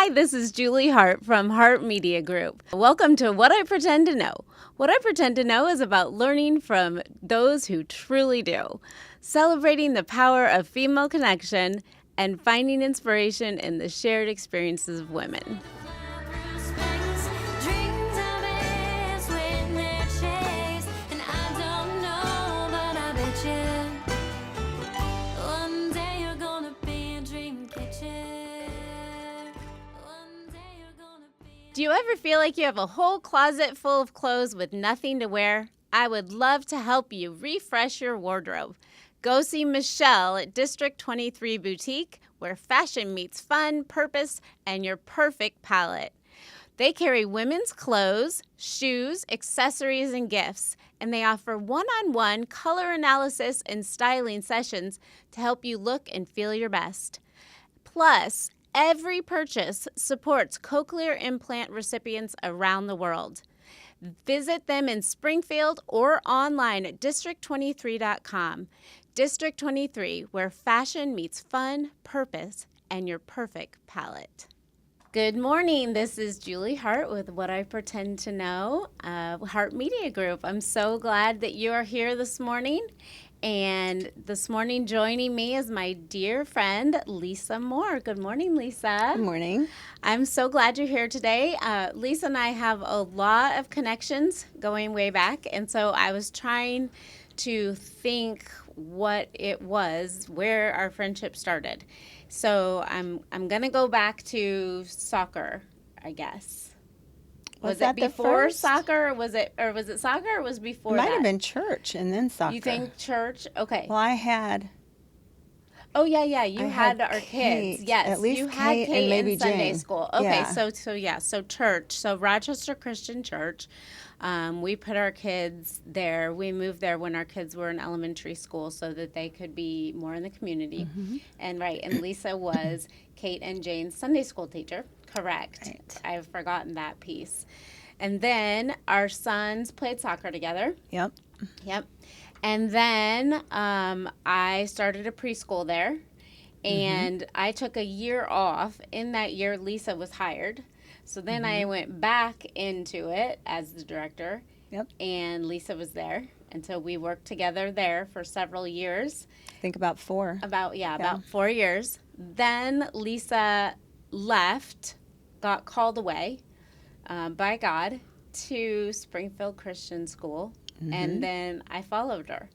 Hi, this is Julie Hart from Hart Media Group. Welcome to What I Pretend to Know. What I Pretend to Know is about learning from those who truly do, celebrating the power of female connection, and finding inspiration in the shared experiences of women. Do you ever feel like you have a whole closet full of clothes with nothing to wear? I would love to help you refresh your wardrobe. Go see Michelle at District 23 Boutique, where fashion meets fun, purpose, and your perfect palette. They carry women's clothes, shoes, accessories, and gifts, and they offer one-on-one color analysis and styling sessions to help you look and feel your best. Plus, every purchase supports cochlear implant recipients around the world. Visit them in Springfield or online at district23.com. District 23, where fashion meets fun, purpose, and your perfect palette. Good morning. This is Julie Hart with What I Pretend to Know, Hart Media Group. I'm so glad that you are here this morning. And this morning joining me is my dear friend, Lisa Moore. Good morning, Lisa. Good morning. I'm so glad you're here today. Lisa and I have a lot of connections going way back. And so I was trying to think what it was, where our friendship started. So I'm going to go back to soccer, I guess. Was it before soccer, or was it soccer, or was it before that? It might have been church and then soccer. You think church? Okay. Well, I had. Oh yeah. You had our Kate, kids. Yes, at least you had Kate Kate and maybe in Sunday Jane. school. Okay, Yeah. So church. So Rochester Christian Church. We put our kids there. We moved there when our kids were in elementary school so that they could be more in the community. Mm-hmm. And Lisa was Kate and Jane's Sunday school teacher. Correct. Right. I've forgotten that piece. And then our sons played soccer together. Yep. And then I started a preschool there. And I took a year off. In that year, Lisa was hired. So then I went back into it as the director. Yep. And Lisa was there. And so we worked together there for several years. I think about 4. About 4 years. Then Lisa left, got called away by God to Springfield Christian School. And then I followed her.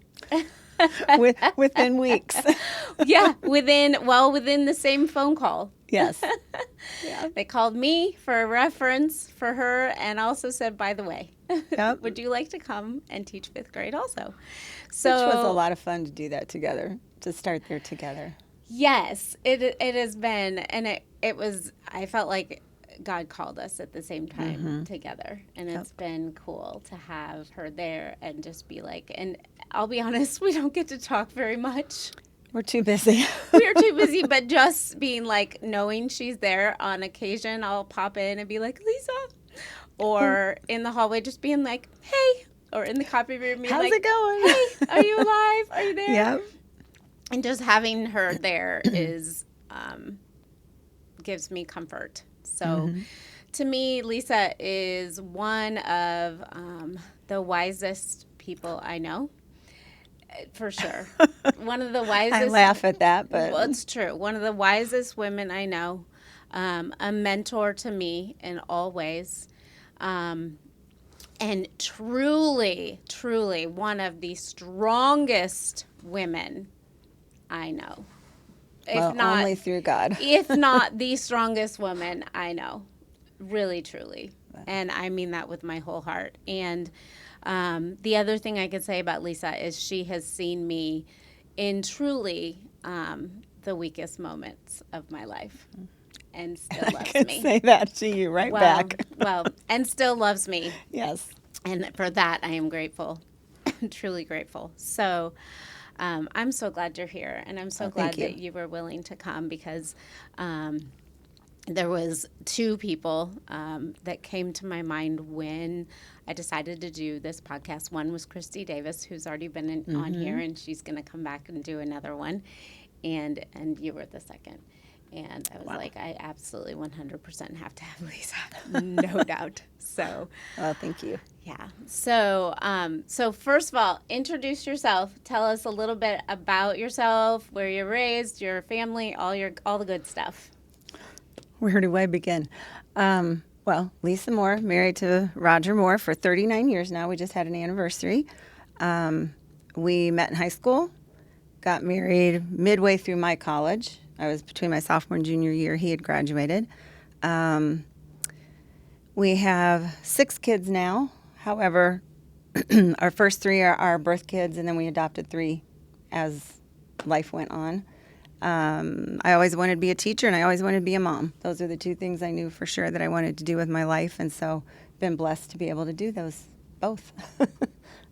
Within weeks. Yeah, within the same phone call. Yes. Yeah. They called me for a reference for her and also said, by the way, Yep. would you like to come and teach 5th grade also? So, which was a lot of fun to do that together, to start there together. Yes, it has been, and it was, I felt like God called us at the same time together, and it's been cool to have her there and just be like, and I'll be honest, we don't get to talk very much. We're too busy. We're too busy, but just being like, knowing she's there on occasion, I'll pop in and be like, Lisa, or in the hallway just being like, hey, or in the copy room being How's like, it going? hey, are you alive? Are you there? Yep. And just having her there is gives me comfort. So to me, Lisa is one of the wisest people I know, for sure. One of the wisest. I laugh at that, but. Well, it's true. One of the wisest women I know, a mentor to me in all ways, and truly, truly one of the strongest women I know. Well, only through God. If not the strongest woman I know, really, truly. And I mean that with my whole heart. And the other thing I could say about Lisa is she has seen me in truly the weakest moments of my life and still loves I can me. say that to you back. And still loves me. Yes. And for that, I am grateful, truly grateful. So I'm so glad you're here, and I'm so glad that you were willing to come because there was 2 people that came to my mind when I decided to do this podcast. One was Christy Davis, who's already been on here, and she's going to come back and do another one, and you were the second. And I was like, I absolutely 100% have to have Lisa, no doubt. So, Well, thank you. yeah. So, so first of all, introduce yourself. Tell us a little bit about yourself, where you're raised, your family, all the good stuff. Where do I begin? Well, Lisa Moore, married to Roger Moore for 39 years now. We just had an anniversary. We met in high school, got married midway through my college. I was between my sophomore and junior year. He had graduated. We have 6 kids now. However, our first 3 are our birth kids, and then we adopted 3 as life went on. I always wanted to be a teacher, and I always wanted to be a mom. Those are the 2 things I knew for sure that I wanted to do with my life, and so been blessed to be able to do those both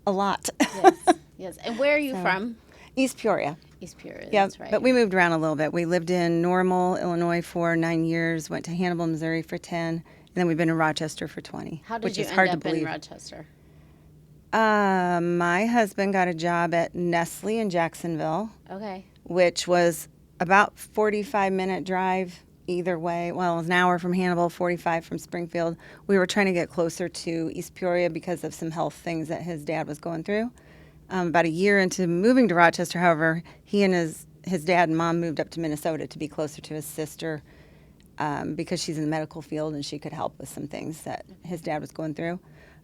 a lot. Yes, yes. And where are you from? East Peoria. East Peoria, Yeah, that's right. but we moved around a little bit. We lived in Normal, Illinois for 9 years, went to Hannibal, Missouri for 10, and then we've been in Rochester for 20. How did which you is hard end to up in believe. Rochester? My husband got a job at Nestle in Jacksonville, Okay. which was about 45-minute drive either way. Well, it was an hour from Hannibal, 45 from Springfield. We were trying to get closer to East Peoria because of some health things that his dad was going through. About a year into moving to Rochester, however, he and his dad and mom moved up to Minnesota to be closer to his sister because she's in the medical field and she could help with some things that his dad was going through.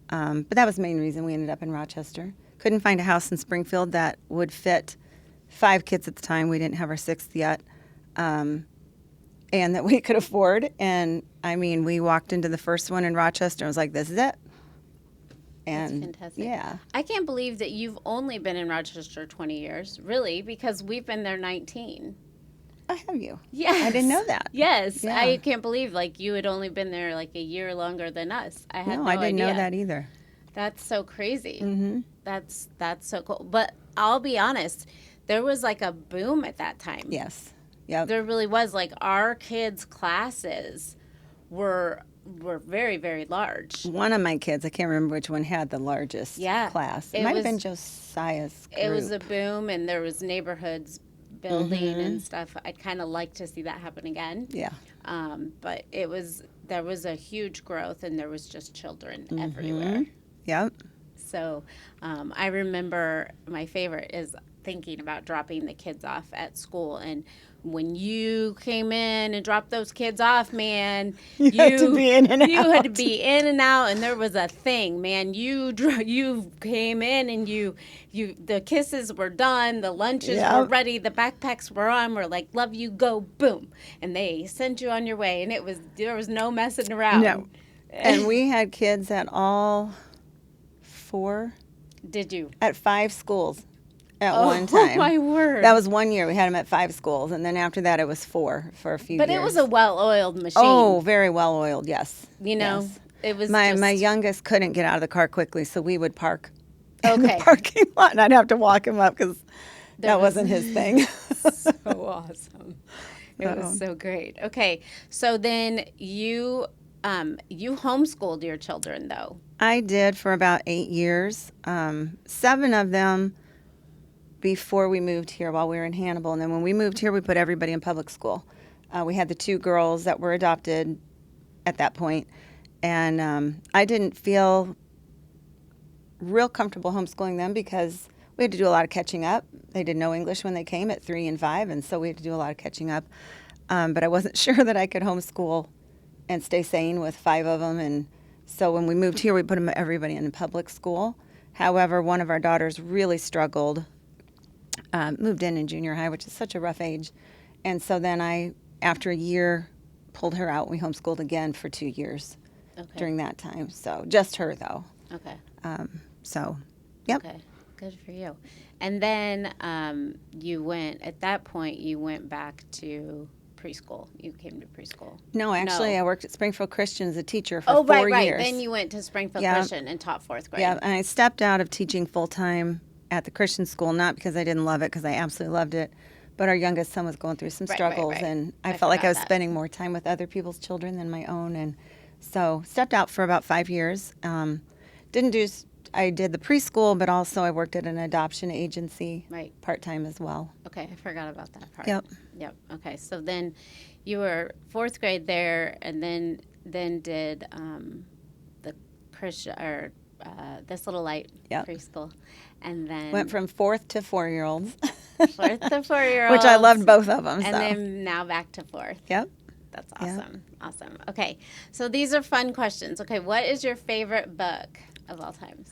But that was the main reason we ended up in Rochester. Couldn't find a house in Springfield that would fit 5 kids at the time. We didn't have our 6th yet. And that we could afford. And I mean, we walked into the first one in Rochester and was like, this is it. And That's fantastic. yeah. I can't believe that you've only been in Rochester 20 years, really, because we've been there 19. I have you. Yes. I didn't know that. Yes. Yeah. I can't believe, like, you had only been there, like, a year longer than us. I had no I didn't idea. know that either. That's so crazy. Mm-hmm. That's so cool. But I'll be honest, there was, like, a boom at that time. Yes. Yep. There really was. Like, our kids' classes were very, very large. One of my kids, I can't remember which one, had the largest Yeah. class. It It might was- have been Josiah's group. It was a boom, and there was neighborhoods building and stuff. I'd kind of like to see that happen again. Yeah. But there was a huge growth, and there was just children everywhere. Yep. So I remember my favorite is thinking about dropping the kids off at school. And when you came in and dropped those kids off, man, You had to be in and You had to out. be in and out, and there was a thing, man. You came in, and the kisses were done, the lunches were Yep. ready, the backpacks were on. We're like, love you, go, boom, and they sent you on your way. And there was no messing around. No. And we had kids at all 4, Did you? at 5 schools at one Oh time. my word! That was 1 year. We had them at 5 schools. And then after that, it was 4 for a few But years. it was a well-oiled machine. Oh, very well oiled, yes. You know, Yes. it was My just, youngest couldn't get out of the car quickly, so we would park in Okay. the parking lot, and I'd have to walk him up because that was- wasn't his thing. so awesome. It was so great. Okay, so then you homeschooled your children, though. I did for about 8 years, 7 of them before we moved here while we were in Hannibal. And then when we moved here, we put everybody in public school. We had the 2 girls that were adopted at that point, and I didn't feel real comfortable homeschooling them because we had to do a lot of catching up. They didn't know English when they came at 3 and 5, and so we had to do a lot of catching up. But I wasn't sure that I could homeschool and stay sane with 5 of them. And so when we moved here, we put everybody in public school. However, one of our daughters really struggled, moved in junior high, which is such a rough age. And so then I, after a year, pulled her out. We homeschooled again for 2 years Okay. during that time. So just her, though. Okay. So, yep. Okay. Good for you. And then at that point, you went back to preschool. You came to preschool. No, actually, No. I worked at Springfield Christian as a teacher for 4 years. Then you went to Springfield Yeah. Christian and taught 4th grade. Yeah, and I stepped out of teaching full-time at the Christian school, not because I didn't love it, because I absolutely loved it, but our youngest son was going through some Right, struggles, right. and I I felt like I forgot was that. spending more time with other people's children than my own, and so stepped out for about 5 years. I did the preschool, but also I worked at an adoption agency Right. part-time as well. Okay, I forgot about that part. Yep. Yep. Okay. So then you were fourth grade there, and then did the Christian or this little light Yep. preschool, and then Went from 4th to 4-year-olds. fourth to 4-year-olds, Which I loved both of them. and So. then now back to fourth. Yep. That's Yep. awesome. Awesome. Okay. So these are fun questions. Okay. What is your favorite book of all times?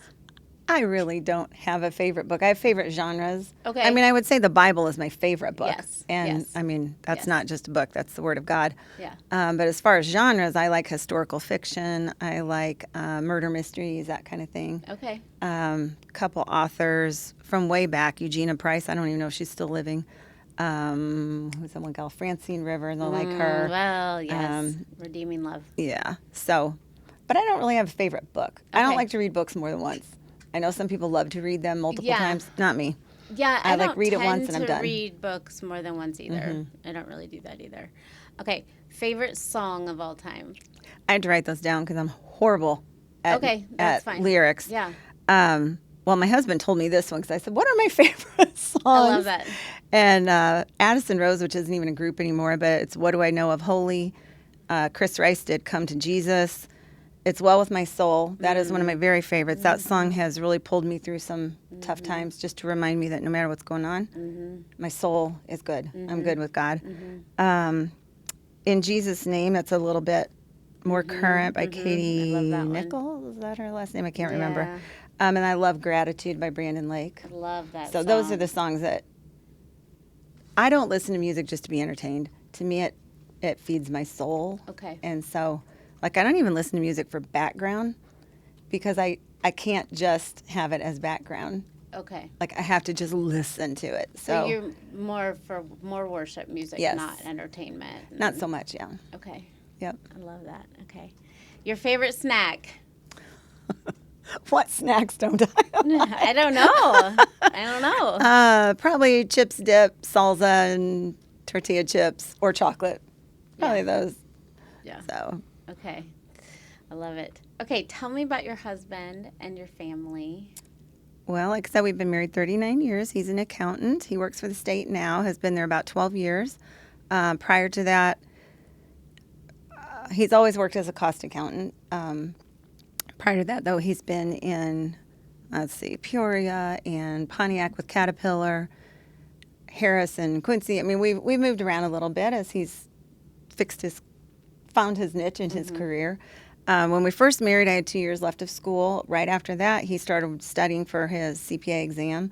I really don't have a favorite book. I have favorite genres. Okay. I mean, I would say the Bible is my favorite book. Yes, And yes. I mean, that's Yes. not just a book, that's the Word of God. Yeah. But as far as genres, I like historical fiction. I like murder mysteries, that kind of thing. Okay. Couple authors from way back, Eugenia Price. I don't even know if she's still living. Who's someone called Francine Rivers, I like her. Well, yes. Redeeming Love. Yeah. So, but I don't really have a favorite book. I don't Okay. like to read books more than once. I know some people love to read them multiple Yeah. times. Not me. Yeah, I, I like, don't read it tend once and I'm to done. Mm-hmm. read books more than once either. I don't really do that either. Okay, favorite song of all time. I had to write those down because I'm horrible at, Okay, that's at fine. lyrics. Yeah, Well, my husband told me this one because I said, "What are my favorite songs?" I love that. And Addison Rose, which isn't even a group anymore, but it's "What Do I Know of Holy." Chris Rice did "Come to Jesus." It's "Well with My Soul." That is one of my very favorites. That song has really pulled me through some tough times, just to remind me that no matter what's going on, my soul is good. I'm good with God. "In Jesus' Name," it's a little bit more current, by Katie I love that one. Nichols. Is that her last name? I can't remember. Yeah. And I love "Gratitude" by Brandon Lake. I love that So song. those are the songs that I don't listen to music just to be entertained. To me, it feeds my soul. Okay. And so, like, I don't even listen to music for background because I can't just have it as background. Okay. Like, I have to just listen to it. So So, you're more for more worship music, Yes. not entertainment. not so much, yeah. Okay. Yep. I love that. Okay. Your favorite snack? What snacks don't I? I don't know. I don't know. Probably chips dip, salsa, and tortilla chips, or chocolate. Probably those. Yeah. So, Okay. I love it. Okay, tell me about your husband and your family. well, like I said, we've been married 39 years. He's an accountant. He works for the state now, has been there about 12 years. Prior to that, he's always worked as a cost accountant. Prior to that, though, he's been in, Peoria and Pontiac with Caterpillar, Harris and Quincy. I mean, we've moved around a little bit as he's found his niche in his career. When we first married, I had 2 years left of school. Right after that, he started studying for his CPA exam.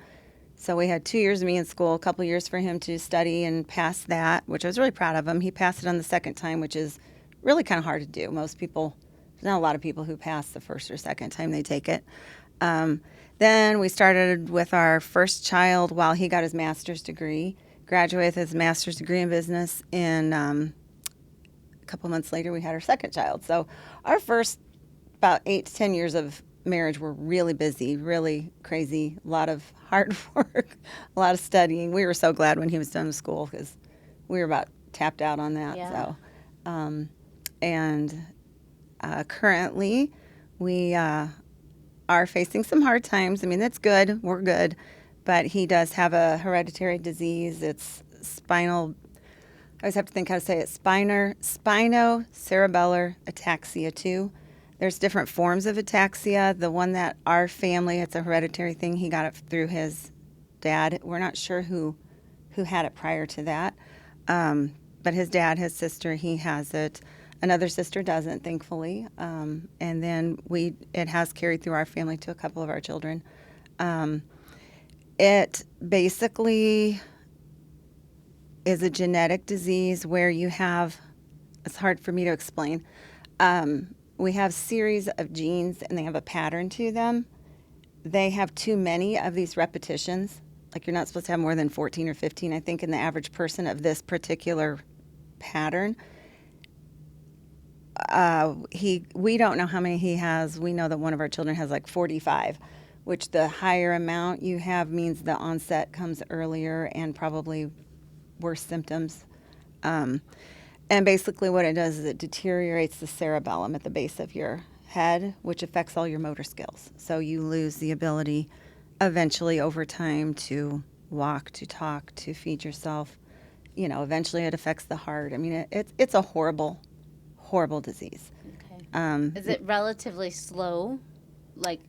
So we had 2 years of me in school, a couple years for him to study and pass that, which I was really proud of him. He passed it on the second time, which is really kind of hard to do. Most people, there's not a lot of people who pass the first or second time they take it. Then we started with our first child while he got his master's degree, graduated with his master's degree in business. And a couple months later, we had our second child. So our first about 8 to 10 years of marriage were really busy, really crazy, a lot of hard work, a lot of studying. We were so glad when he was done with school because we were about tapped out on that. Yeah. So, currently, we are facing some hard times. I mean, that's good. We're good. But he does have a hereditary disease. It's spinal, I always have to think how to say it, spinocerebellar ataxia 2. There's different forms of ataxia. The one that our family, it's a hereditary thing. He got it through his dad. We're not sure who had it prior to that. But his dad, his sister, he has it. Another sister doesn't, thankfully. And then it has carried through our family to a couple of our children. It basically is a genetic disease where you have, it's hard for me to explain. We have series of genes and they have a pattern to them. They have too many of these repetitions. Like you're not supposed to have more than 14 or 15, I think, in the average person of this particular pattern. We don't know how many he has. We know that one of our children has like 45, which the higher amount you have means the onset comes earlier and probably worse symptoms. And basically what it does is it deteriorates the cerebellum at the base of your head, which affects all your motor skills. So you lose the ability eventually over time to walk, to talk, to feed yourself. eventually it affects the heart. I mean, it's a horrible, horrible disease. Okay. Is it relatively slow? Like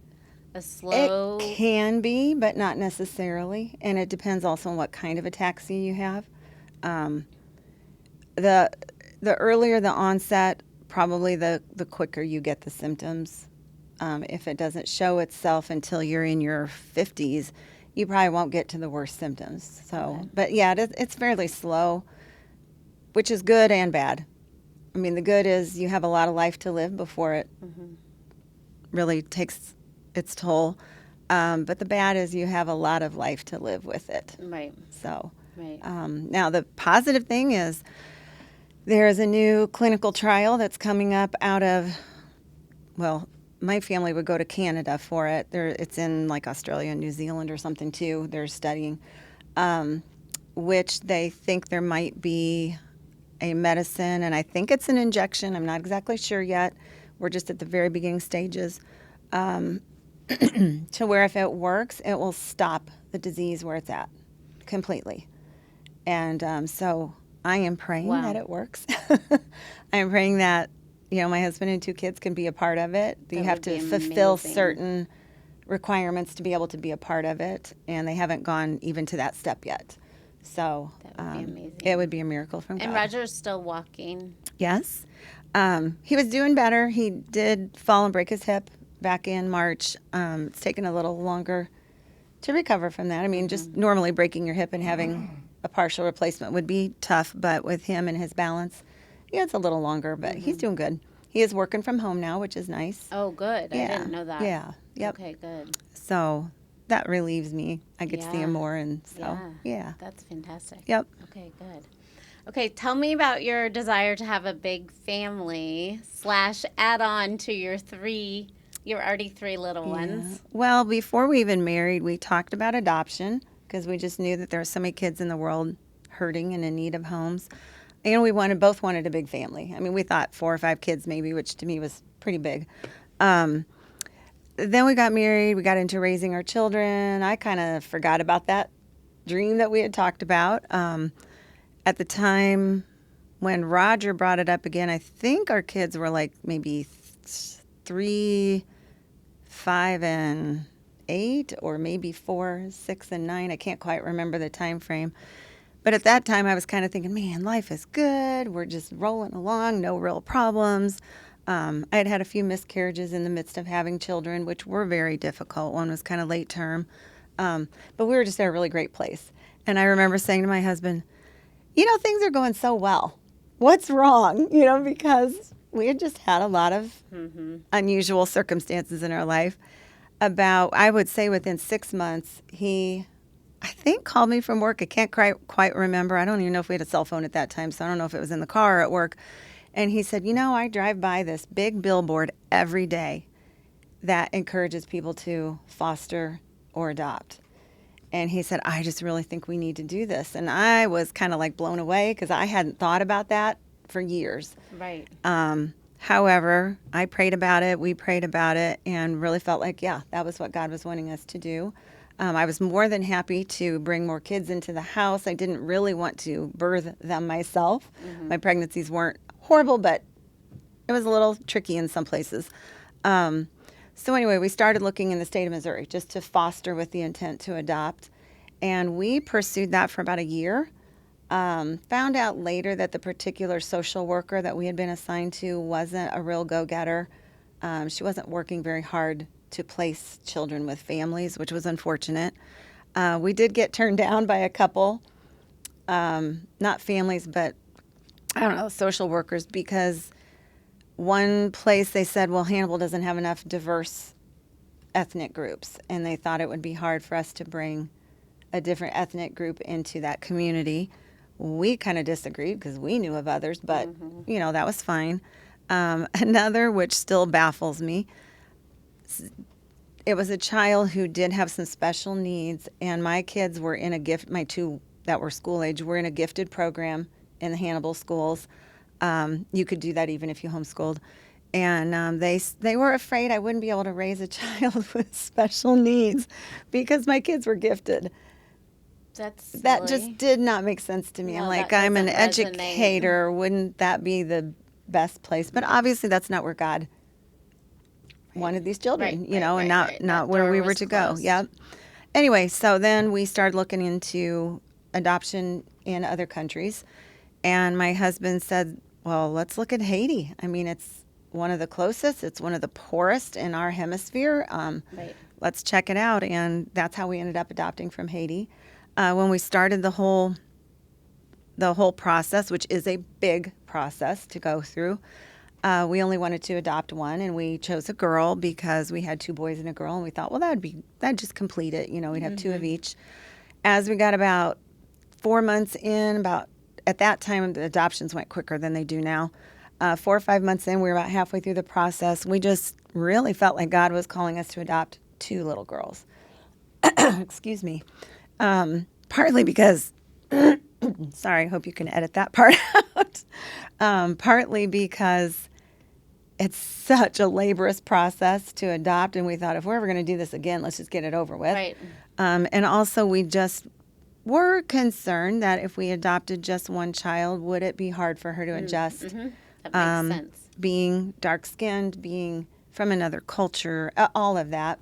a It slow? can be, but not necessarily. And it depends also on what kind of ataxia you have. The earlier the onset, probably the quicker you get the symptoms. If it doesn't show itself until you're in your 50s, you probably won't get to the worst symptoms. So, Okay. but yeah, it's fairly slow, which is good and bad. I mean, the good is you have a lot of life to live before it really takes its toll. But the bad is you have a lot of life to live with it. Right. So, Right. now the positive thing is there is a new clinical trial that's coming up out of, well, my family would go to Canada for it. It's in like Australia and New Zealand or something too. They're studying, which they think there might be a medicine, and I think it's an injection. I'm not exactly sure yet. We're just at the very beginning stages, to where if it works, it will stop the disease where it's at completely. And so I am praying Wow. that it works. I am praying that, my husband and 2 kids can be a part of it. You That have would to be fulfill amazing. certain requirements to be able to be a part of it, and they haven't gone even to that step yet. So That would be amazing. it would be a miracle from And God. Roger's still walking. Yes. He was doing better. He did fall and break his hip back in March. It's taken a little longer to recover from that. I mean, just normally breaking your hip and having a partial replacement would be tough, but with him and his balance, it's a little longer, but he's doing good. He is working from home now, which is nice. Oh, good. I Yeah. didn't know that. Yeah. Yep. Okay, good. So that relieves me. I get to see Yeah. him more, and so, yeah. That's fantastic. Yep. Okay, good. Okay, tell me about your desire to have a big family / add on to your already 3 little ones. Well, before we even married, we talked about adoption because we just knew that there were so many kids in the world hurting and in need of homes. And we both wanted a big family. I mean, we thought 4 or 5 kids maybe, which to me was pretty big. Then we got married. We got into raising our children. I kind of forgot about that dream that we had talked about. At the time when Roger brought it up again, I think our kids were like maybe 3, 5, and 8, or maybe 4, 6, and 9. I can't quite remember the time frame. But at that time, I was kind of thinking, man, life is good. We're just rolling along, no real problems. I had had a few miscarriages in the midst of having children, which were very difficult. One was kind of late term. But we were just at a really great place. And I remember saying to my husband, things are going so well. What's wrong? Because we had just had a lot of unusual circumstances in our life. I would say within 6 months, he, I think, called me from work. I can't quite remember. I don't even know if we had a cell phone at that time, so I don't know if it was in the car or at work. And he said, I drive by this big billboard every day that encourages people to foster or adopt. And he said, I just really think we need to do this. And I was kind of like blown away because I hadn't thought about that for years. Right. However, I prayed about it, we prayed about it, and really felt like, that was what God was wanting us to do. I was more than happy to bring more kids into the house. I didn't really want to birth them myself. My pregnancies weren't horrible, but it was a little tricky in some places. So anyway, we started looking in the state of Missouri just to foster with the intent to adopt. And we pursued that for about a year. Found out later that the particular social worker that we had been assigned to wasn't a real go-getter. She wasn't working very hard to place children with families, which was unfortunate. We did get turned down by a couple, not families, but I don't know, social workers, because one place they said, well, Hannibal doesn't have enough diverse ethnic groups, and they thought it would be hard for us to bring a different ethnic group into that community. We kind of disagreed because we knew of others, but, that was fine. Another, which still baffles me, it was a child who did have some special needs, and my kids were in my 2 that were school age were in a gifted program in the Hannibal schools. You could do that even if you homeschooled. And they were afraid I wouldn't be able to raise a child with special needs because my kids were gifted. That's That silly. just did not make sense to me. I'm No, like, that I'm an doesn't resonate. educator. Wouldn't that be the best place? But obviously, that's not where God wanted these children, Right, and not right. not That where door we were was to go. closed. Yep. Anyway, so then we started looking into adoption in other countries, and my husband said, "Well, let's look at Haiti. I mean, it's one of the closest. It's one of the poorest in our hemisphere. Right. Let's check it out." And that's how we ended up adopting from Haiti. When we started the whole process, which is a big process to go through. We only wanted to adopt one, and we chose a girl because we had 2 boys and a girl, and we thought, well, that'd just complete it. We'd have 2 of each. As we got about 4 months in, at that time, the adoptions went quicker than they do now. 4 or 5 months in, we were about halfway through the process. We just really felt like God was calling us to adopt 2 little girls. Excuse me. Partly because sorry, I hope you can edit that part out. Partly because it's such a laborious process to adopt, and we thought if we're ever going to do this again, let's just get it over with. Right. And also, we just were concerned that if we adopted just one child, would it be hard for her to adjust? That makes sense. Being dark-skinned, being from another culture, all of that.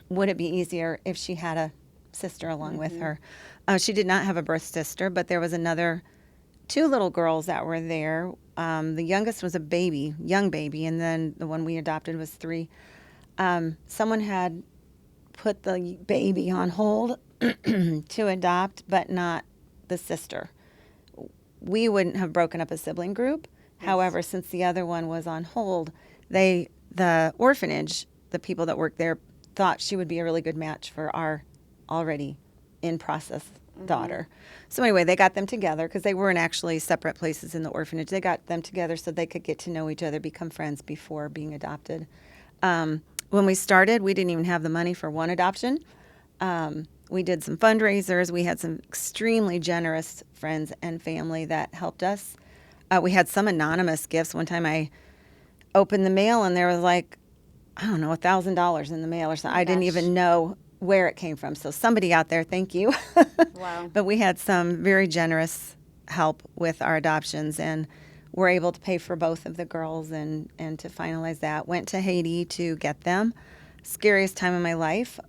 Would it be easier if she had a sister along with her? She did not have a birth sister, but there was 2 little girls that were there. The youngest was a young baby, and then the one we adopted was 3. Someone had put the baby on hold to adopt, but not the sister. We wouldn't have broken up a sibling group. Yes. However, since the other one was on hold, the orphanage, the people that worked there, thought she would be a really good match for our already in process daughter. So anyway, they got them together because they weren't actually separate places in the orphanage. They got them together so they could get to know each other, become friends before being adopted. When we started, we didn't even have the money for one adoption. We did some fundraisers. We had some extremely generous friends and family that helped us. We had some anonymous gifts. One time I opened the mail and there was like, I don't know, $1,000 in the mail or something. I didn't even know where it came from. So somebody out there, thank you. Wow. But we had some very generous help with our adoptions, and were able to pay for both of the girls and to finalize that. Went to Haiti to get them. Scariest time of my life.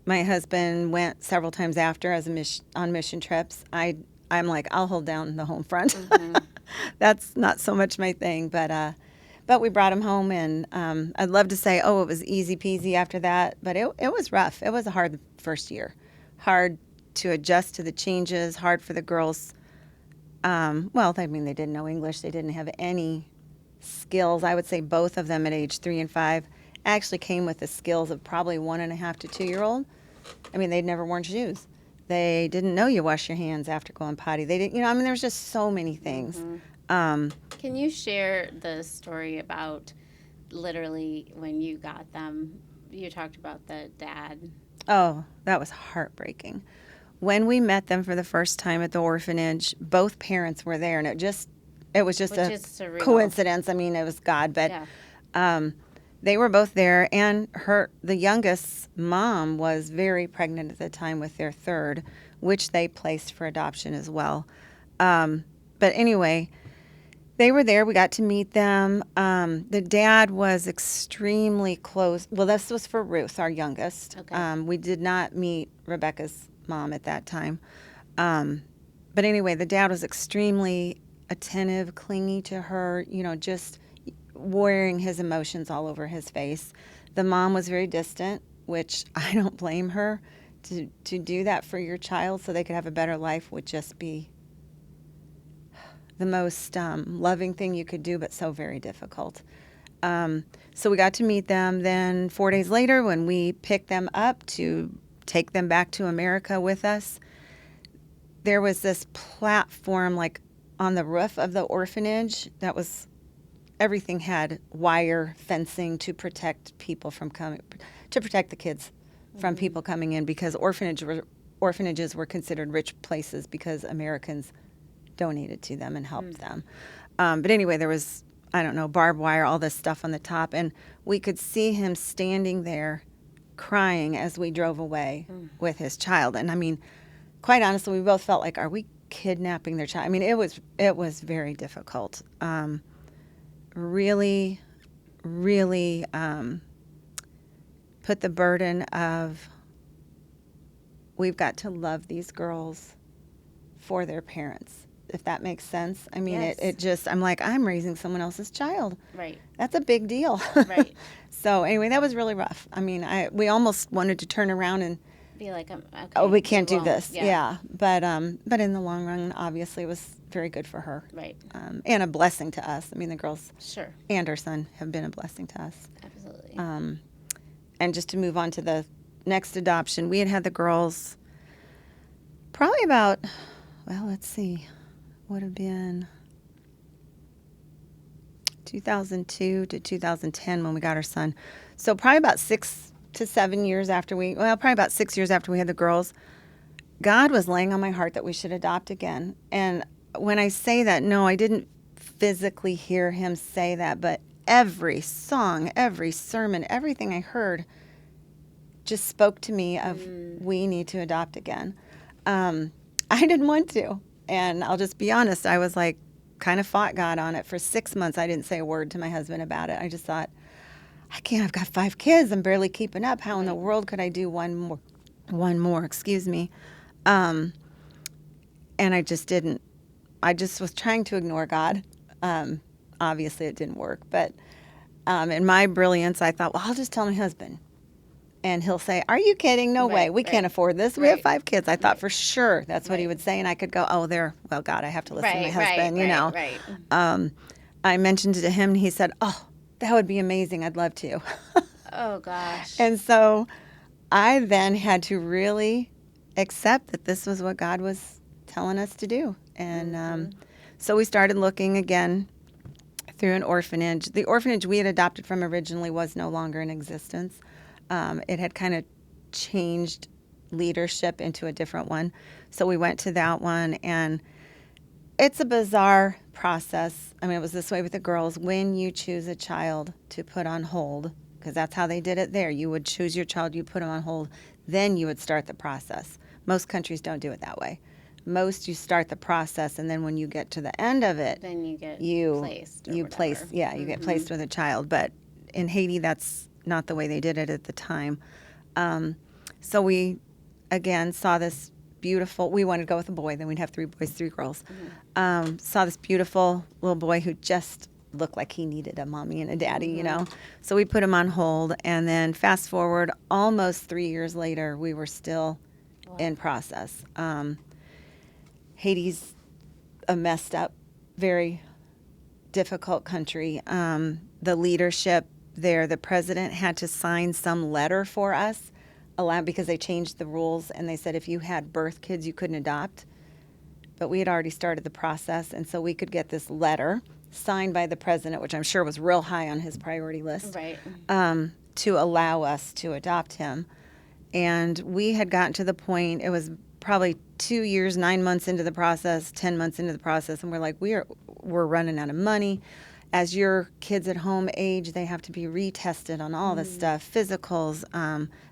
My husband went several times after on mission trips. I'm like, I'll hold down the home front. That's not so much my thing, but we brought him home, and I'd love to say, oh, it was easy peasy after that, but it was rough. It was a hard first year. Hard to adjust to the changes, hard for the girls. Well, I mean, they didn't know English. They didn't have any skills. I would say both of them at age 3 and 5 actually came with the skills of probably 1.5 to 2-year-old. I mean, they'd never worn shoes. They didn't know you wash your hands after going potty. They didn't, I mean, there was just so many things. Can you share the story about literally when you got them? You talked about the dad. Oh, that was heartbreaking. When we met them for the first time at the orphanage, both parents were there, and it was just Which is surreal. Coincidence. I mean, it was God, but Yeah. they were both there, and the youngest's mom was very pregnant at the time with their third, which they placed for adoption as well. But anyway, they were there. We got to meet them. The dad was extremely close. Well, this was for Ruth, our youngest. Okay. We did not meet Rebecca's mom at that time. But anyway, the dad was extremely attentive, clingy to her, just wearing his emotions all over his face. The mom was very distant, which I don't blame her. To do that for your child so they could have a better life would just be the most loving thing you could do, but so very difficult. So we got to meet them. Then 4 days later, when we picked them up to take them back to America with us, there was this platform like on the roof of the orphanage that was, everything had wire fencing to protect people from to protect the kids from people coming in, because orphanages were considered rich places because Americans donated to them and helped them. But anyway, there was, I don't know, barbed wire, all this stuff on the top, and we could see him standing there crying as we drove away with his child. And I mean, quite honestly, we both felt like, are we kidnapping their child? I mean, it was very difficult. Really, really put the burden of, we've got to love these girls for their parents, if that makes sense. I mean, Yes. it just, I'm like, I'm raising someone else's child. Right. That's a big deal. Right. So anyway, that was really rough. I mean, we almost wanted to turn around and, Be like, okay. oh, we can't do won't. this. Yeah. But in the long run, obviously, it was very good for her. Right. And a blessing to us. I mean, the girls Sure. and her son have been a blessing to us. Absolutely. And just to move on to the next adoption, we had the girls probably about, well, let's see, would have been 2002 to 2010 when we got our son. So probably about 6 to 7 years after probably about 6 years after we had the girls, God was laying on my heart that we should adopt again. And when I say that, no, I didn't physically hear him say that, but every song, every sermon, everything I heard just spoke to me of we need to adopt again. I didn't want to. And I'll just be honest, I was like, kind of fought God on it. For 6 months, I didn't say a word to my husband about it. I just thought, I can't, I've got 5 kids. I'm barely keeping up. How in the world could I do one more, excuse me. And I just didn't. I just was trying to ignore God. Obviously, it didn't work. But in my brilliance, I thought, well, I'll just tell my husband. And he'll say, are you kidding? No way. We can't afford this. We have 5 kids. I thought for sure that's what he would say. And I could go, oh, well, God, I have to listen to my husband, you know. Right. I mentioned it to him, and he said, oh, that would be amazing. I'd love to. Oh, gosh. And so I then had to really accept that this was what God was telling us to do. And so we started looking again through an orphanage. The orphanage we had adopted from originally was no longer in existence. It had kind of changed leadership into a different one. So we went to that one, and it's a bizarre process. I mean, it was this way with the girls. When you choose a child to put on hold, because that's how they did it there, you would choose your child, you put them on hold, then you would start the process. Most countries don't do it that way. Most, you start the process, and then when you get to the end of it, Then you get placed. you get placed with a child. But in Haiti, that's not the way they did it at the time. So we, again, saw this beautiful, we wanted to go with a boy, then we'd have 3 boys, 3 girls. Saw this beautiful little boy who just looked like he needed a mommy and a daddy, you know. So we put him on hold, and then fast forward almost 3 years later, we were still in process. Haiti's a messed up, very difficult country. The leadership there, the president had to sign some letter for us, because they changed the rules, and they said if you had birth kids, you couldn't adopt. But we had already started the process, and so we could get this letter signed by the president, which I'm sure was real high on his priority list, Right. to allow us to adopt him. And we had gotten to the point, it was probably 2 years, 9 months into the process, 10 months into the process, and we're like, we're running out of money. As your kids at home age, they have to be retested on all this stuff, physicals,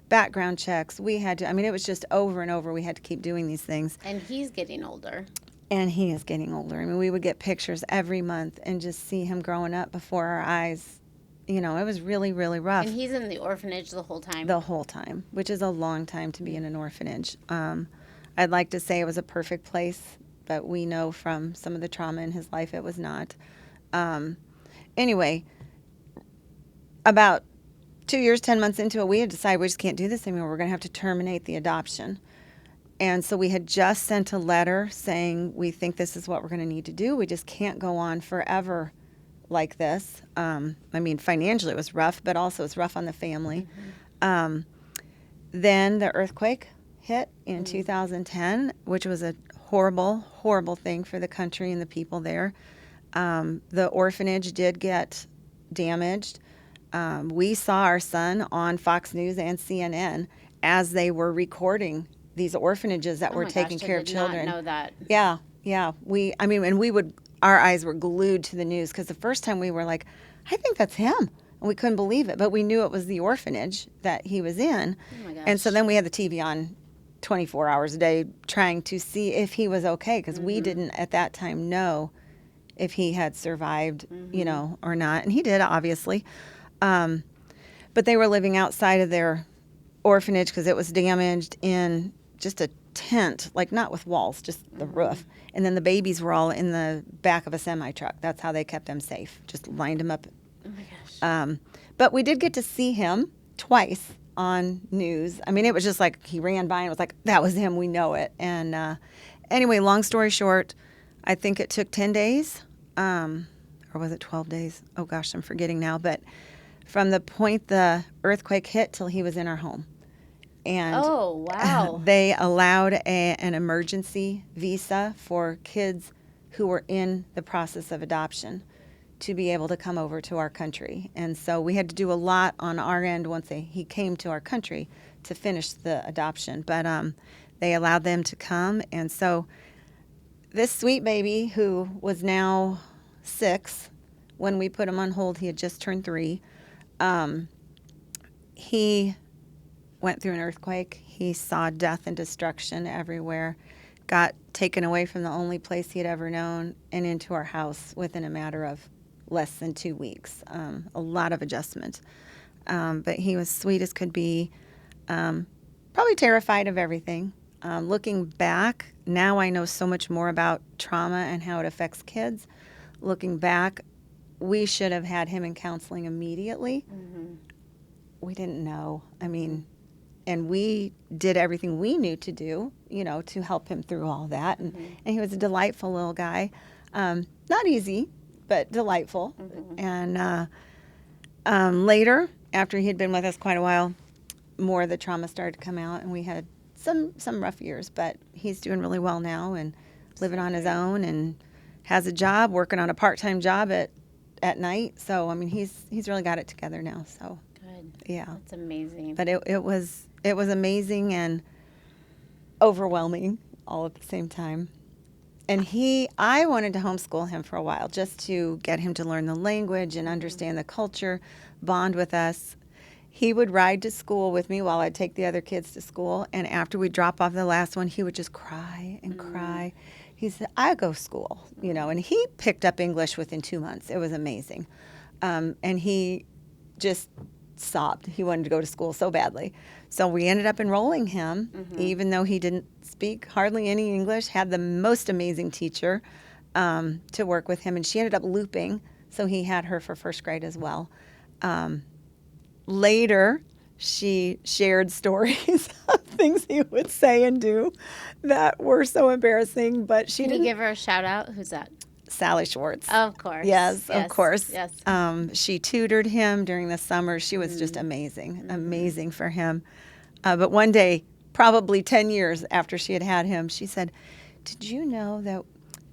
background checks. It was just over and over. We had to keep doing these things. And he's getting older. And he is getting older. I mean, we would get pictures every month and just see him growing up before our eyes. You know, it was really, really rough. And he's in the orphanage the whole time. The whole time, which is a long time to be in an orphanage. I'd like to say it was a perfect place, but we know from some of the trauma in his life it was not. Anyway, about 2 years, 10 months into it, we had decided we just can't do this anymore. We're going to have to terminate the adoption. And so we had just sent a letter saying we think this is what we're going to need to do. We just can't go on forever like this. Financially it was rough, but also it's rough on the family. Then the earthquake hit in 2010, which was a horrible, horrible thing for the country and the people there. The orphanage did get damaged. We saw our son on Fox News and CNN as they were recording these orphanages that were taking care of children. I did not know that. Yeah. Our eyes were glued to the news because the first time we were like, I think that's him. And we couldn't believe it, but we knew it was the orphanage that he was in. Oh my gosh. And so then we had the TV on 24 hours a day trying to see if he was okay, because we didn't at that time know if he had survived, you know, or not. And he did, obviously. But they were living outside of their orphanage because it was damaged in just a tent, like not with walls, just the roof. And then the babies were all in the back of a semi-truck. That's how they kept them safe. Just lined them up. Oh my gosh. But we did get to see him twice on news. I mean, it was just like he ran by and it was like, that was him. We know it. And anyway, long story short, I think it took 10 days. Or was it 12 days? Oh, gosh, I'm forgetting now. But from the point the earthquake hit till he was in our home. And Oh, wow. they allowed an emergency visa for kids who were in the process of adoption to be able to come over to our country. And so we had to do a lot on our end once he came to our country to finish the adoption. But they allowed them to come. And so this sweet baby, who was now 6, when we put him on hold, he had just turned 3. He went through an earthquake. He saw death and destruction everywhere, got taken away from the only place he had ever known and into our house within a matter of less than 2 weeks. A lot of adjustment. But he was sweet as could be, probably terrified of everything. Looking back, now I know so much more about trauma and how it affects kids. Looking back, we should have had him in counseling immediately. We didn't know. I mean, and we did everything we knew to do, you know, to help him through all that. And he was a delightful little guy. Not easy, but delightful. And later, after he had been with us quite a while, more of the trauma started to come out, and we had some rough years. But he's doing really well now and living on his own and has a job, working on a part-time job at night. So, I mean, he's really got it together now. So, Good. yeah. That's amazing. But it was amazing and overwhelming all at the same time. And I wanted to homeschool him for a while just to get him to learn the language and understand the culture, bond with us. He would ride to school with me while I'd take the other kids to school. And after we'd drop off the last one, he would just cry and cry. He said, I go to school, you know, and he picked up English within 2 months. It was amazing. And he just sobbed. He wanted to go to school so badly. So we ended up enrolling him, even though he didn't speak hardly any English, had the most amazing teacher to work with him. And she ended up looping, so he had her for first grade as well. Later, she shared stories of things he would say and do that were so embarrassing, but she Can you didn't. give her a shout out? Who's that? Sally Schwartz. Of course. Yes, of course. Yes. She tutored him during the summer. She was just amazing for him. But one day, probably 10 years after she had him, she said, did you know that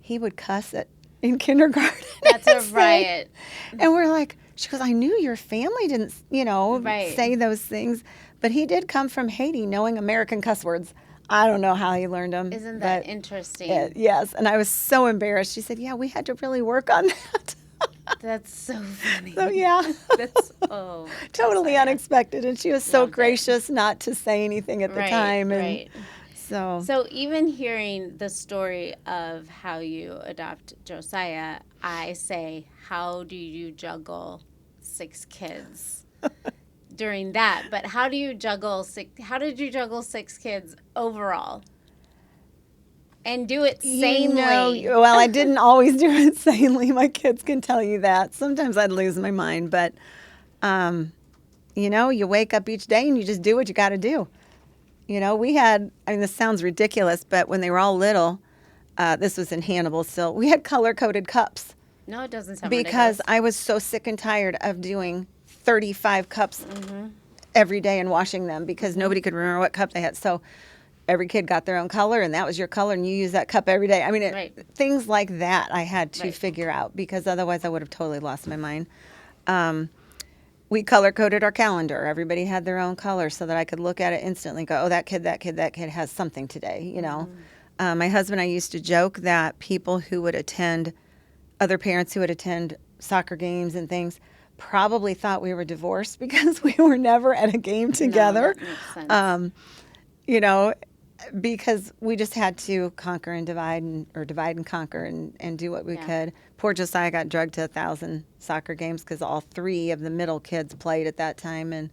he would cuss in kindergarten? That's a Say- riot. And we're like, she goes, I knew your family didn't, Right. say those things. But he did come from Haiti knowing American cuss words. I don't know how he learned them. Isn't that but interesting? yes. And I was so embarrassed. She said, yeah, we had to really work on that. That's so funny. So, yeah. That's, Totally Josiah. unexpected. And she was so Loved it. gracious not to say anything at the Right, time. And right. so, So even hearing the story of how you adopt Josiah, I say, how do you juggle 6 kids during that? But how do you juggle 6? How did you juggle 6 kids overall? And do it sanely. well, I didn't always do it sanely. My kids can tell you that. Sometimes I'd lose my mind. But, you wake up each day and you just do what you got to do. We had, this sounds ridiculous, but when they were all little, this was in Hannibal still, we had color-coded cups. No, it doesn't sound Because ridiculous. I was so sick and tired of doing 35 cups every day and washing them because nobody could remember what cup they had. So every kid got their own color, and that was your color, and you use that cup every day. I mean, Right. things like that I had to Right. figure out because otherwise I would have totally lost my mind. We color-coded our calendar. Everybody had their own color so that I could look at it instantly and go, oh, that kid has something today, My husband and I used to joke that people who would attend, other parents who would attend soccer games and things probably thought we were divorced because we were never at a game together. No, that makes sense. You know, because we just had to conquer and divide or divide and conquer and do what we Yeah. could. Poor Josiah got drugged to 1,000 soccer games because all 3 of the middle kids played at that time, and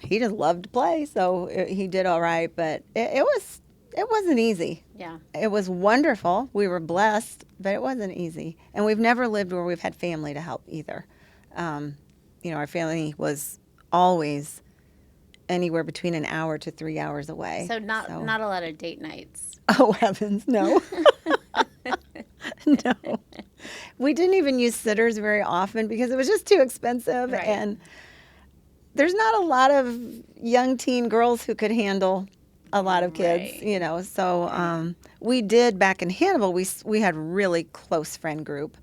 he just loved to play, so he did all right. But it wasn't easy. Yeah. It was wonderful. We were blessed, but it wasn't easy. And we've never lived where we've had family to help either. You know, our family was always anywhere between an hour to 3 hours away. So not a lot of date nights. Oh, heavens, no. No. We didn't even use sitters very often because it was just too expensive. Right. And there's not a lot of young teen girls who could handle a lot of kids, Right. you know. So we did back in Hannibal, we had really close friend group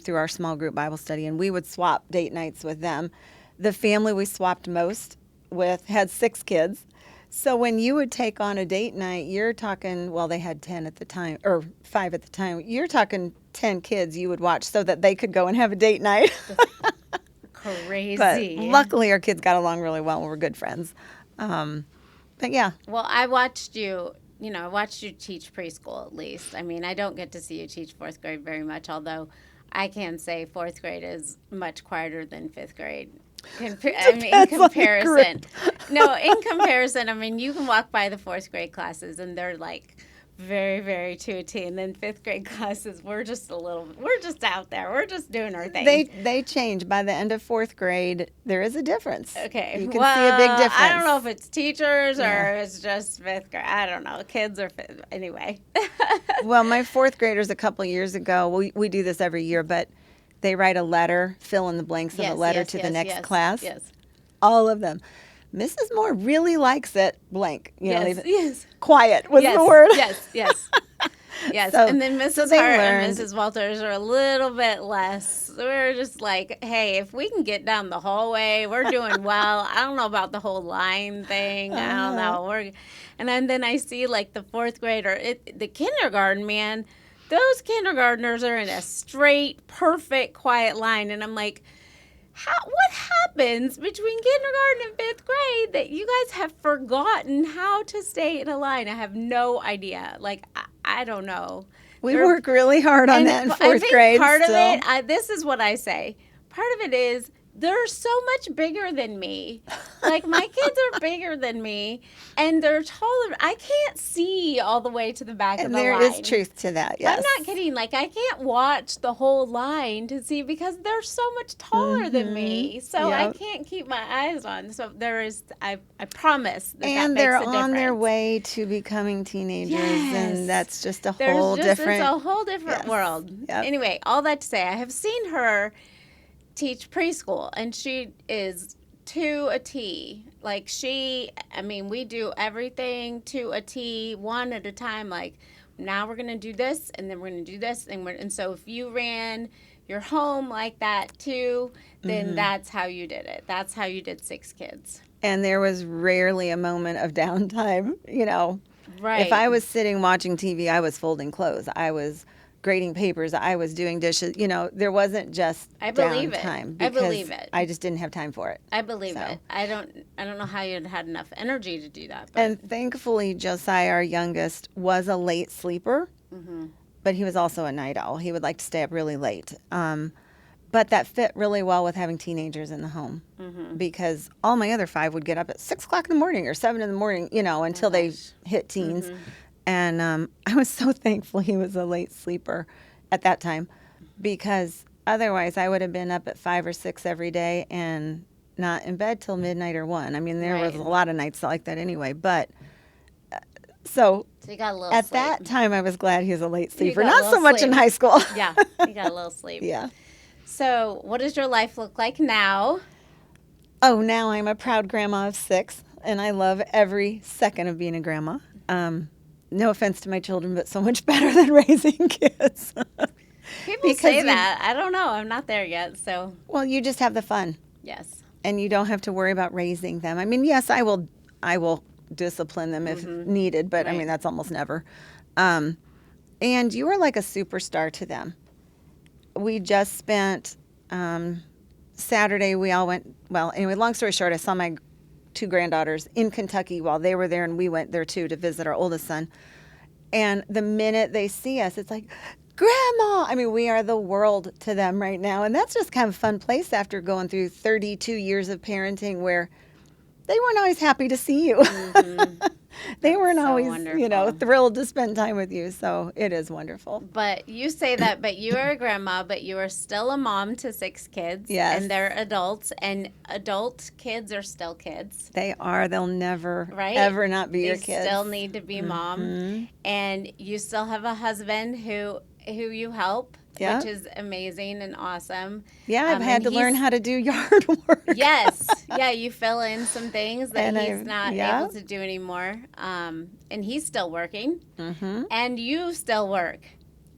through our small group Bible study, and we would swap date nights with them. The family we swapped most with had 6 kids. So when you would take on a date night, you're talking, well, they had 10 at the time, or 5 at the time. You're talking 10 kids you would watch so that they could go and have a date night. Crazy. But luckily, our kids got along really well and we're good friends. But yeah, Well, I watched you, I watched you teach preschool at least. I mean, I don't get to see you teach 4th grade very much, although I can say 4th grade is much quieter than 5th grade. In comparison. No, in comparison, I mean, you can walk by the 4th grade classes and they're like very, very to a T. And then 5th grade classes, we're just out there. We're just doing our thing. they change. By the end of 4th grade, there is a difference. Okay. You can see a big difference. I don't know if it's teachers or Yeah. it's just 5th grade. I don't know. Kids are anyway. Well, my 4th graders a couple of years ago, we do this every year, but they write a letter, fill in the blanks of a letter to the next class. Yes. All of them. Mrs. Moore really likes it blank. You know, Yes. quiet was Yes. the word. Yes. Yes. So- And then so Mrs. they Hart learned. and Mrs. Walters are a little bit less. We're just like, hey, if we can get down the hallway, we're doing well. I don't know about the whole line thing. I don't know. And then I see like the 4th grader, the kindergarten, man. Those kindergartners are in a straight, perfect, quiet line. And I'm like, what happens between kindergarten and 5th grade that you guys have forgotten how to stay in a line? I have no idea. Like, I don't know. We work really hard on that in 4th grade. Part of still. it, this is what I say. Part of it is they're so much bigger than me. Like, my kids are bigger than me, and they're taller. I can't see all the way to the back of And the there line. is truth to that, yes. I'm not kidding. Like, I can't watch the whole line to see because they're so much taller than me. So I Yep. can't keep my eyes on. So there is, I promise that And that they're makes a on their difference. way to becoming teenagers, Yes. and that's just a There's whole just, different. It's a whole different Yes. world. Yep. Anyway, all that to say, I have seen her teach preschool, and she is to a T. Like, we do everything to a T, one at a time. Like, now we're going to do this, and then we're going to do this. And so if you ran your home like that too, then that's how you did it. That's how you did 6 kids. And there was rarely a moment of downtime, you know. Right. If I was sitting watching TV, I was folding clothes. I was grading papers. I was doing dishes. You know, there wasn't just I believe it. downtime. I because believe it. I just didn't have time for it. I believe So. it. I don't know how you'd had enough energy to do that. But And thankfully, Josiah, our youngest, was a late sleeper, but he was also a night owl. He would like to stay up really late. But that fit really well with having teenagers in the home because all my other 5 would get up at 6 o'clock in the morning or 7 in the morning, you know, until they hit teens. And I was so thankful he was a late sleeper at that time because otherwise I would have been up at 5 or 6 every day and not in bed till midnight or 1. I mean, there was Right. a lot of nights like that anyway, but so So you got a little at sleep. that time I was glad he was a late sleeper. got a Not so little much in sleep. high school. Yeah, you got a little sleep. Yeah. So what does your life look like now? Oh, now I'm a proud grandma of 6, and I love every second of being a grandma. No offense to my children, but so much better than raising kids. People Because say you- that. I don't know. I'm not there yet. So Well, you just have the fun, yes. and you don't have to worry about raising them. I mean, yes, I will discipline them if needed, but I Right. mean, that's almost never. And you are like a superstar to them. we just spent Saturday. We all went. Well, anyway, long story short, I saw my two granddaughters in Kentucky while they were there, and we went there too to visit our oldest son. And the minute they see us, it's like, Grandma! I mean, we are the world to them right now. And that's just kind of a fun place after going through 32 years of parenting where they weren't always happy to see you. They weren't so always, wonderful. thrilled to spend time with you. So it is wonderful. But you say that, but you are a grandma, but you are still a mom to 6 kids. Yes. And they're adults, and adult kids are still kids. They are. They'll never, Right? ever not be your They kids. still need to be mom. And you still have a husband who you help, Yeah. which is amazing and awesome. Yeah, I've had and to learn he's- how to do yard work. Yes. Yeah, you fill in some things that And he's not yeah. able to do anymore. And he's still working. Mm-hmm. And you still work.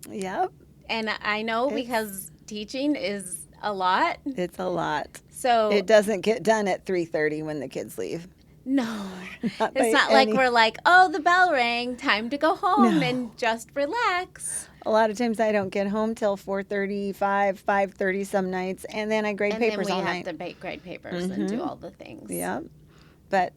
Yep. And I know because teaching is a lot. It's a lot. So It doesn't get done at 3:30 when the kids leave. no. Not by It's not like any- we're like, oh, the bell rang, time to go home No. and just relax. A lot of times I don't get home till 4:35, 5:30 some nights, and then I grade And papers then all we night. have to grade papers and do all the things. Yep. But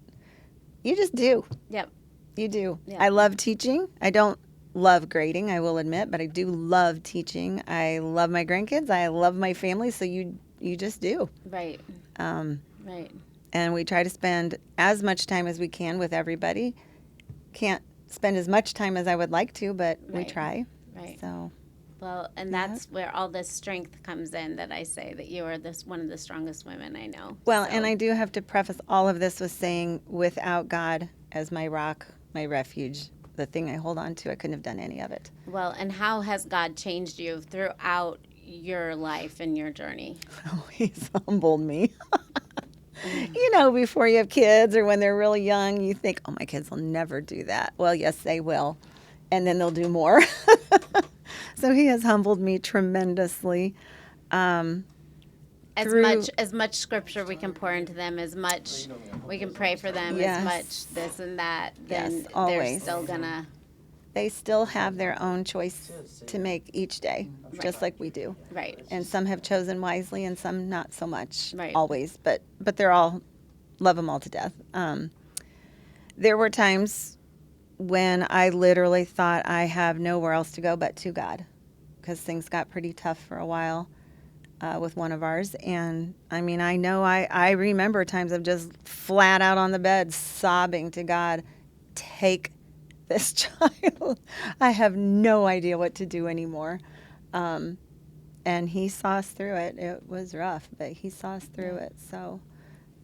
you just do. Yep. You do. Yeah. I love teaching. I don't love grading, I will admit, but I do love teaching. I love my grandkids. I love my family, so you just do. Right. Um, Right. and we try to spend as much time as we can with everybody. Can't spend as much time as I would like to, but we Right. try. Right. So, Well, and that's where all this strength comes in, that I say that you are one of the strongest women I know. well, So- and I do have to preface all of this with saying, without God as my rock, my refuge, the thing I hold on to, I couldn't have done any of it. Well, and how has God changed you throughout your life and your journey? Oh, he's humbled me. Before you have kids or when they're really young, you think, oh, my kids will never do that. Well, yes, they will. And then they'll do more. So he has humbled me tremendously. As Through- much scripture we can pour into them, as much we can pray for them, Yes. as much this and that, then Yes, they're always. still gonna. They still have their own choice to make each day, just like we do. Right. And some have chosen wisely and some not so much, Right. always. But they're all, love them all to death. There were times when I literally thought I have nowhere else to go but to God, because things got pretty tough for a while with one of ours. And I mean, I remember times of just flat out on the bed sobbing to God, take this child. I have no idea what to do anymore. And he saw us through it. It was rough, but he saw us through it. So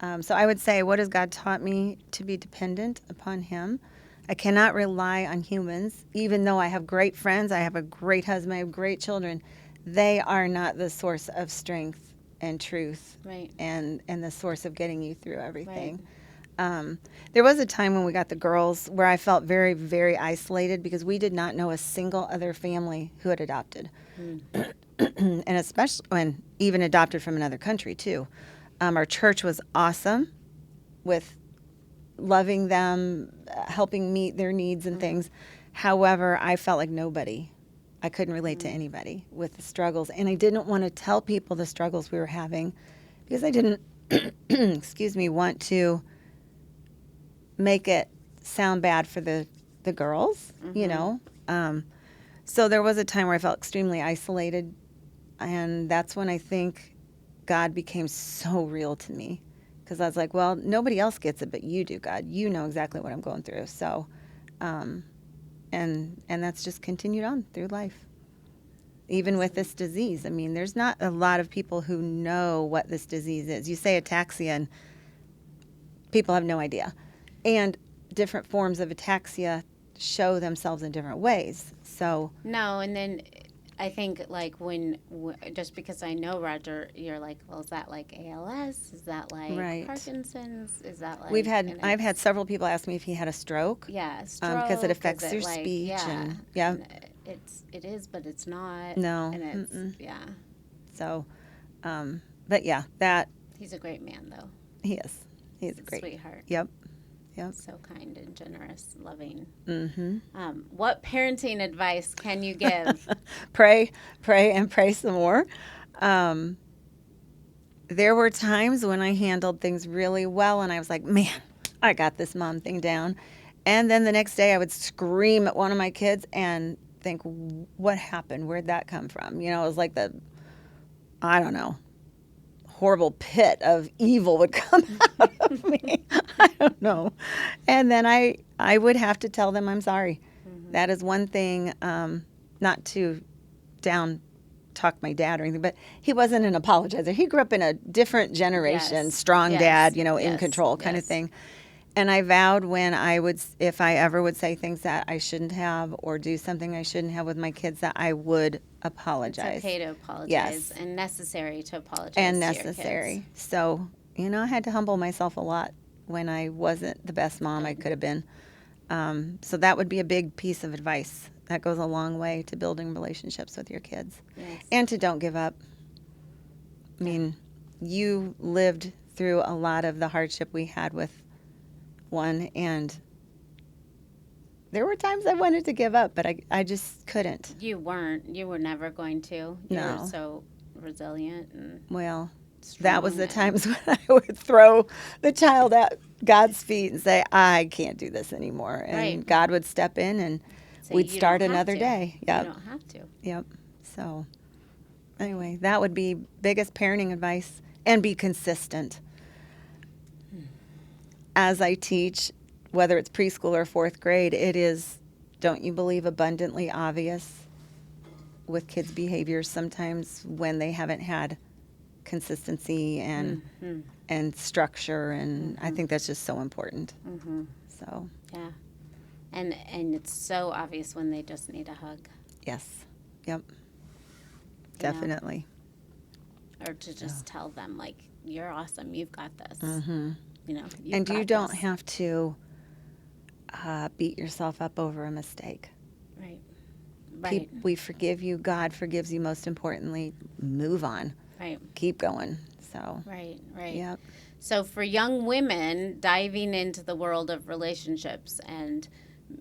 I would say, what has God taught me? To be dependent upon him. I cannot rely on humans, even though I have great friends, I have a great husband, I have great children. They are not the source of strength and truth Right. and the source of getting you through everything. There was a time when we got the girls where I felt very, very isolated because we did not know a single other family who had adopted. And especially when even adopted from another country too. Our church was awesome with loving them, helping meet their needs and things. However, I felt like nobody. I couldn't relate to anybody with the struggles. And I didn't want to tell people the struggles we were having because I didn't, want to make it sound bad for the girls, So there was a time where I felt extremely isolated. And that's when I think God became so real to me. Because I was like, well, nobody else gets it but you do, God. You know exactly what I'm going through. So, and that's just continued on through life. Even with this disease. I mean, there's not a lot of people who know what this disease is. You say ataxia and people have no idea. And different forms of ataxia show themselves in different ways. So, No, and then I think like just because I know Roger, you're like, well, is that like ALS? Is that like Right. Parkinson's? Is that like I've had several people ask me if he had a stroke. yeah, stroke, because it affects is your like- speech yeah, and- yeah. it is, but it's not. No, and it's yeah. So, but yeah, that He's a great man though. he is. He's He's a great. sweetheart. Yep. Yep. So kind and generous, loving. Mm-hmm. What parenting advice can you give? Pray, and pray some more. Um, there were times when I handled things really well and I was like, man, I got this mom thing down. And then the next day I would scream at one of my kids and think, what happened? Where'd that come from? You know, it was like I don't know, horrible pit of evil would come out of me. I don't know. And then I would have to tell them I'm sorry. That is one thing, not to down talk my dad or anything, but he wasn't an apologizer. He grew up in a different generation, Yes. strong Yes. dad, you know, in Yes. control kind of Yes. thing. And I vowed when if I ever would say things that I shouldn't have or do something I shouldn't have with my kids, that I would apologize. It's okay to apologize Yes. and necessary to apologize And to your necessary. kids. So, you know, I had to humble myself a lot when I wasn't the best mom I could have been. So that would be a big piece of advice. That goes a long way to building relationships with your kids. Yes. And to don't give up. I mean, you lived through a lot of the hardship we had with one, and there were times I wanted to give up, but I just couldn't. You were never going to. You No. were so resilient and Well, strong. that was the and- times when I would throw the child at God's feet and say, I can't do this anymore. And Right. God would step in and say, we'd "You start don't have another to. day. You Yep. don't have to. Yep. So anyway, that would be biggest parenting advice, and be consistent. As I teach, whether it's preschool or fourth grade, it is, don't you believe, abundantly obvious with kids' behaviors sometimes when they haven't had consistency and structure, and I think that's just so important. So Yeah. And it's so obvious when they just need a hug yes, yep, know? definitely. or to just tell them, like, you're awesome. You've got this. Mm-hmm. You know, you've And you got don't this. have to beat yourself up over a mistake. Right. Right. We forgive you. God forgives you. Most importantly, move on. Right. Keep going. So, Right. Right. yep. So for young women diving into the world of relationships and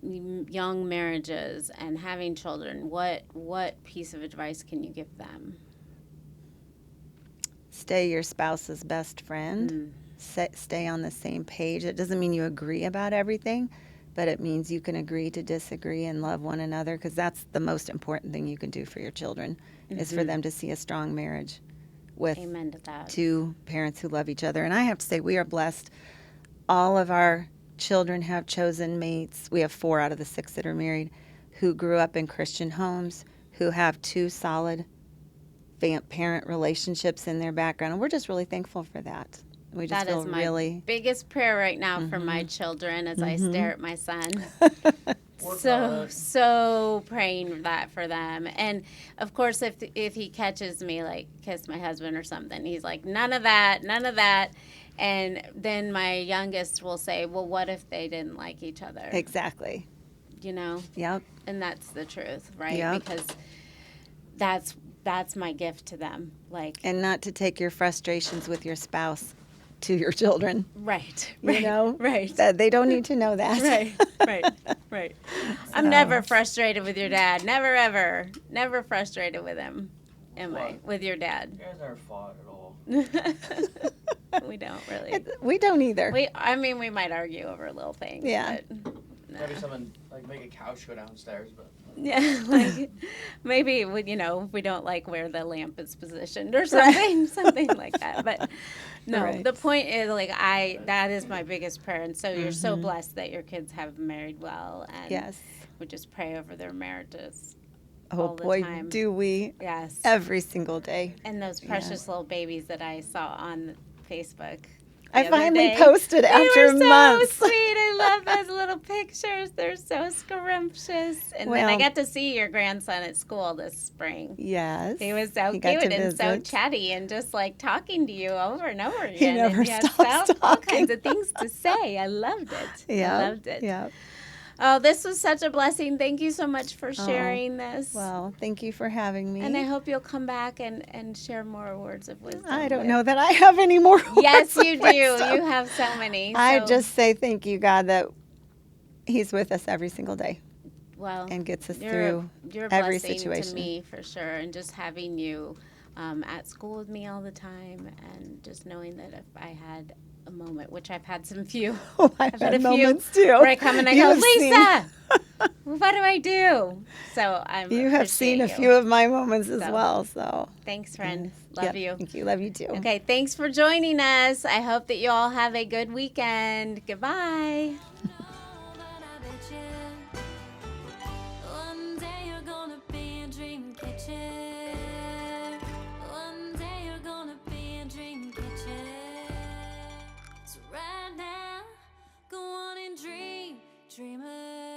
young marriages and having children, what piece of advice can you give them? Stay your spouse's best friend. Mm. Stay on the same page. It doesn't mean you agree about everything, but it means you can agree to disagree and love one another, because that's the most important thing you can do for your children, is for them to see a strong marriage with Amen to that. two parents who love each other. And I have to say, we are blessed. All of our children have chosen mates. We have 4 out of the 6 that are married who grew up in Christian homes, who have 2 solid parent relationships in their background. And we're just really thankful for that. We just That feel is my really... biggest prayer right now for my children as I stare at my son. So praying that for them. And of course, if he catches me like kiss my husband or something, he's like, none of that. And then my youngest will say, well, what if they didn't like each other? Exactly. You know? Yep. And that's the truth, right? Yep. Because that's my gift to them. Like, And not to take your frustrations with your spouse to your children. right. You know? Right. That they don't need to know that. Right. I'm never frustrated with your dad. Never, ever. Never frustrated with him. Am I? With your dad. You guys never fought at all. We don't really. We don't either. We might argue over little things. Yeah. But, Maybe someone like make a couch go downstairs, but yeah. Like maybe we don't like where the lamp is positioned or something, something like that. But no, Right. the point is that is my biggest prayer. And so you're so blessed that your kids have married well, and Yes. we just pray over their marriages. Oh all the boy, time. do we Yes. every single day. And those precious little babies that I saw on Facebook. I the other finally day. posted They after were so months. sweet. I love those little pictures. They're so scrumptious. And then I Well- got to see your grandson at school this spring. Yes. He was so He got cute to and so visit. chatty and just like talking to you over and over again. never and he had stops all talking. kinds of things to say. I loved it. Yeah. I loved it. Yeah. Oh, this was such a blessing. Thank you so much for sharing this. Well, thank you for having me. And I hope you'll come back and share more words of wisdom. I don't know that I have any more. Yes, words you of do. wisdom. You have so many. I So, just say thank you, God, that He's with us every single day well, and gets us you're through you're a every blessing situation. to me for sure, and just having you at school with me all the time, and just knowing that if I had a moment, which I've had some few, Oh, I've had had a few moments too. where I come and I You go, have seen- Lisa, what do I do? So I'm. You have seen a appreciate few of my moments as So, well. So Thanks, friend. yes. Love Yep, you. Thank you. Love you too. Okay, thanks for joining us. I hope that you all have a good weekend. Goodbye. One day you're gonna be a dream catcher. One day you're gonna be a dream catcher. So right now, go on and dream, dreamer.